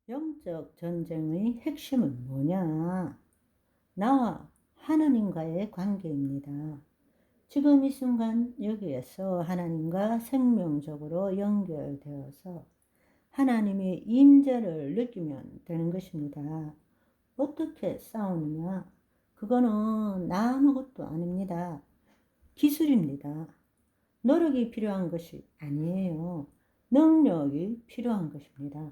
영적 전쟁의 핵심은 뭐냐? 나와 하나님과의 관계입니다. 지금 이 순간 여기에서 하나님과 생명적으로 연결되어서 하나님의 임재를 느끼면 되는 것입니다. 어떻게 싸우느냐? 그거는 아무것도 아닙니다. 기술입니다. 노력이 필요한 것이 아니에요. 능력이 필요한 것입니다.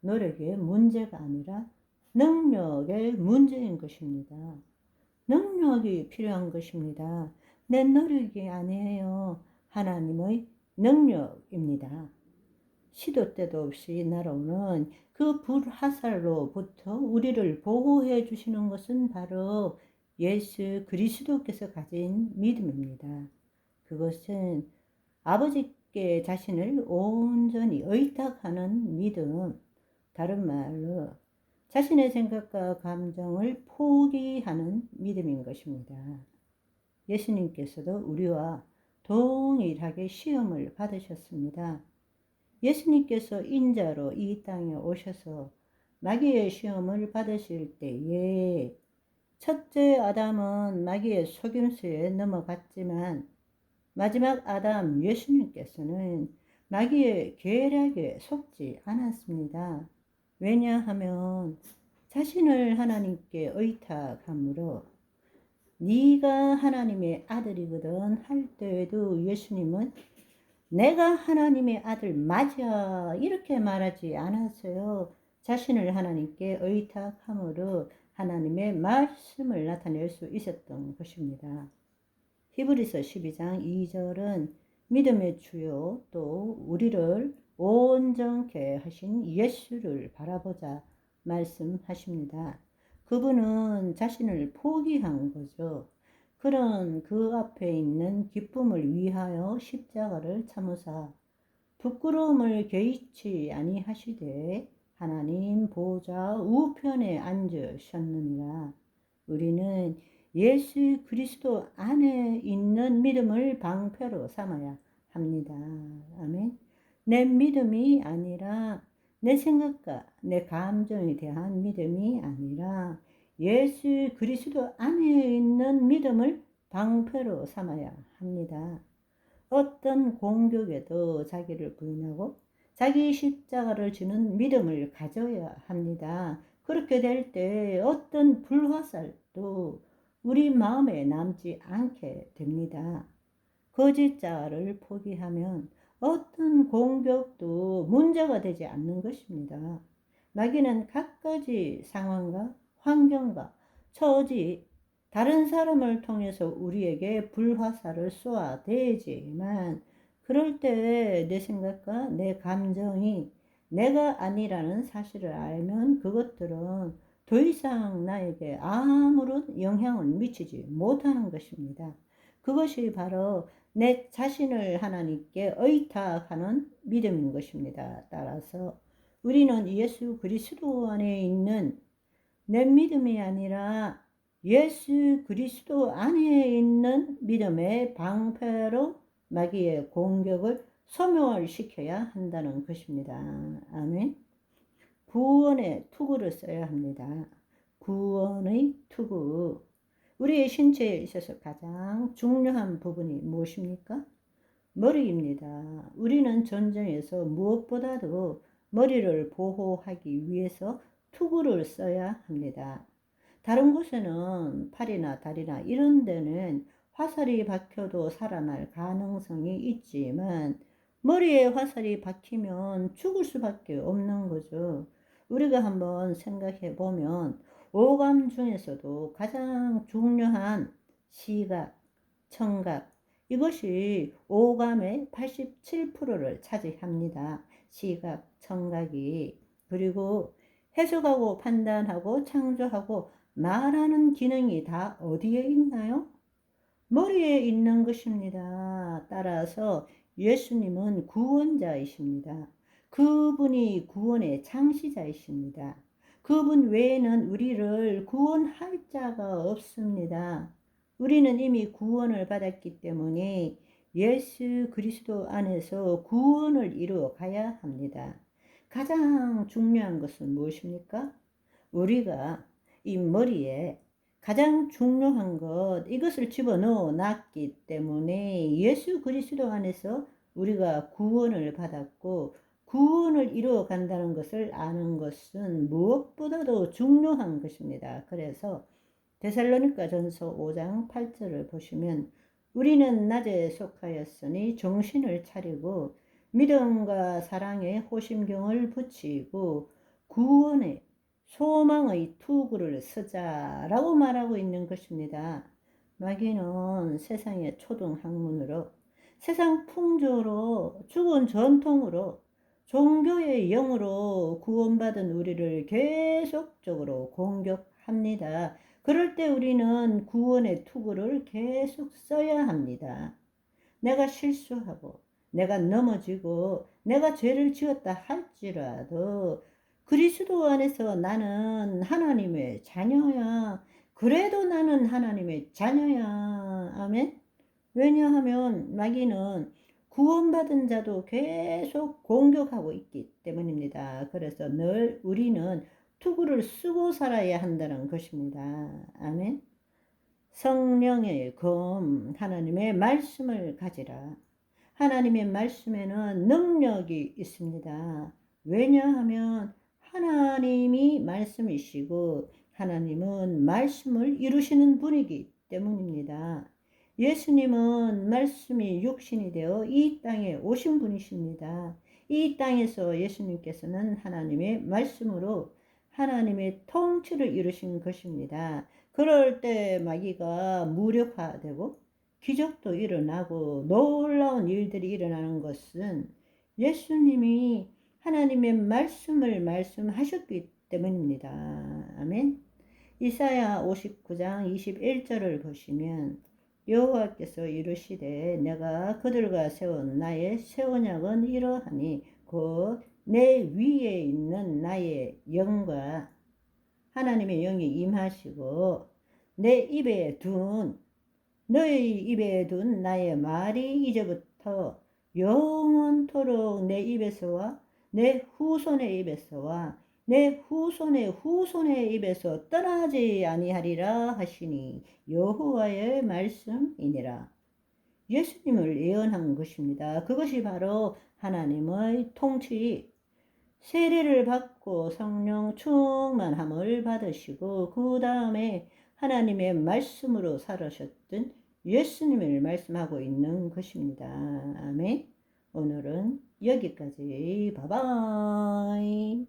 노력의 문제가 아니라 능력의 문제인 것입니다. 능력이 필요한 것입니다. 내 노력이 아니에요. 하나님의 능력입니다. 시도 때도 없이 날아오는 그 불화살로부터 우리를 보호해 주시는 것은 바로 예수 그리스도께서 가진 믿음입니다. 그것은 아버지께 자신을 온전히 의탁하는 믿음, 다른 말로 자신의 생각과 감정을 포기하는 믿음인 것입니다. 예수님께서도 우리와 동일하게 시험을 받으셨습니다. 예수님께서 인자로 이 땅에 오셔서 마귀의 시험을 받으실 때에 첫째 아담은 마귀의 속임수에 넘어갔지만 마지막 아담 예수님께서는 마귀의 계략에 속지 않았습니다. 왜냐하면 자신을 하나님께 의탁함으로 네가 하나님의 아들이거든 할 때에도 예수님은 내가 하나님의 아들 맞아 이렇게 말하지 않았어요. 자신을 하나님께 의탁함으로 하나님의 말씀을 나타낼 수 있었던 것입니다. 히브리서 12장 2절은 믿음의 주요 또 우리를 온전케 하신 예수를 바라보자 말씀하십니다. 그분은 자신을 포기한 거죠. 그런 그 앞에 있는 기쁨을 위하여 십자가를 참으사 부끄러움을 개의치 아니하시되 하나님 보좌 우편에 앉으셨느니라. 우리는 예수 그리스도 안에 있는 믿음을 방패로 삼아야 합니다. 아멘. 내 믿음이 아니라 내 생각과 내 감정에 대한 믿음이 아니라 예수 그리스도 안에 있는 믿음을 방패로 삼아야 합니다. 어떤 공격에도 자기를 부인하고 자기 십자가를 지는 믿음을 가져야 합니다. 그렇게 될 때 어떤 불화살도 우리 마음에 남지 않게 됩니다. 거짓자를 포기하면 어떤 공격도 문제가 되지 않는 것입니다. 마귀는 갖가지 상황과 환경과 처지, 다른 사람을 통해서 우리에게 불화살을 쏘아대지만 그럴 때 내 생각과 내 감정이 내가 아니라는 사실을 알면 그것들은 더 이상 나에게 아무런 영향을 미치지 못하는 것입니다. 그것이 바로 내 자신을 하나님께 의탁하는 믿음인 것입니다. 따라서 우리는 예수 그리스도 안에 있는 내 믿음이 아니라 예수 그리스도 안에 있는 믿음의 방패로 마귀의 공격을 소멸시켜야 한다는 것입니다. 아멘. 구원의 투구를 써야 합니다. 구원의 투구. 우리의 신체에 있어서 가장 중요한 부분이 무엇입니까? 머리입니다. 우리는 전쟁에서 무엇보다도 머리를 보호하기 위해서 투구를 써야 합니다. 다른 곳에는 팔이나 다리나 이런 데는 화살이 박혀도 살아날 가능성이 있지만 머리에 화살이 박히면 죽을 수밖에 없는 거죠. 우리가 한번 생각해 보면 오감 중에서도 가장 중요한 시각, 청각, 이것이 오감의 87%를 차지합니다. 시각, 청각이. 그리고 해석하고 판단하고 창조하고 말하는 기능이 다 어디에 있나요? 머리에 있는 것입니다. 따라서 예수님은 구원자이십니다. 그분이 구원의 창시자이십니다. 그분 외에는 우리를 구원할 자가 없습니다. 우리는 이미 구원을 받았기 때문에 예수 그리스도 안에서 구원을 이루어 가야 합니다. 가장 중요한 것은 무엇입니까? 우리가 이 머리에 가장 중요한 것, 이것을 집어넣어 놨기 때문에 예수 그리스도 안에서 우리가 구원을 받았고 구원을 이루어 간다는 것을 아는 것은 무엇보다도 중요한 것입니다. 그래서 데살로니가 전서 5장 8절을 보시면 우리는 낮에 속하였으니 정신을 차리고 믿음과 사랑에 호심경을 붙이고 구원의 소망의 투구를 쓰자라고 말하고 있는 것입니다. 마귀는 세상의 초등학문으로 세상 풍조로 죽은 전통으로 종교의 영으로 구원받은 우리를 계속적으로 공격합니다. 그럴 때 우리는 구원의 투구를 계속 써야 합니다. 내가 실수하고 내가 넘어지고 내가 죄를 지었다 할지라도 그리스도 안에서 나는 하나님의 자녀야. 그래도 나는 하나님의 자녀야. 아멘. 왜냐하면 마귀는 구원받은 자도 계속 공격하고 있기 때문입니다. 그래서 늘 우리는 투구를 쓰고 살아야 한다는 것입니다. 아멘. 성령의 검, 하나님의 말씀을 가지라. 하나님의 말씀에는 능력이 있습니다. 왜냐하면 하나님이 말씀이시고 하나님은 말씀을 이루시는 분이기 때문입니다. 예수님은 말씀이 육신이 되어 이 땅에 오신 분이십니다. 이 땅에서 예수님께서는 하나님의 말씀으로 하나님의 통치를 이루신 것입니다. 그럴 때 마귀가 무력화되고 기적도 일어나고 놀라운 일들이 일어나는 것은 예수님이 하나님의 말씀을 말씀하셨기 때문입니다. 아멘. 이사야 59장 21절을 보시면 여호와께서 이르시되 내가 그들과 세운 나의 새 언약은 이러하니 곧 내 위에 있는 나의 영과 하나님의 영이 임하시고 내 입에 둔 너의 입에 둔 나의 말이 이제부터 영원토록 내 입에서와 내 후손의 입에서와 내 후손의 후손의 입에서 떠나지 아니하리라 하시니 여호와의 말씀이니라. 예수님을 예언한 것입니다. 그것이 바로 하나님의 통치, 세례를 받고 성령 충만함을 받으시고 그 다음에 하나님의 말씀으로 살아셨던 예수님을 말씀하고 있는 것입니다. 아멘. 오늘은 여기까지. 바이바이.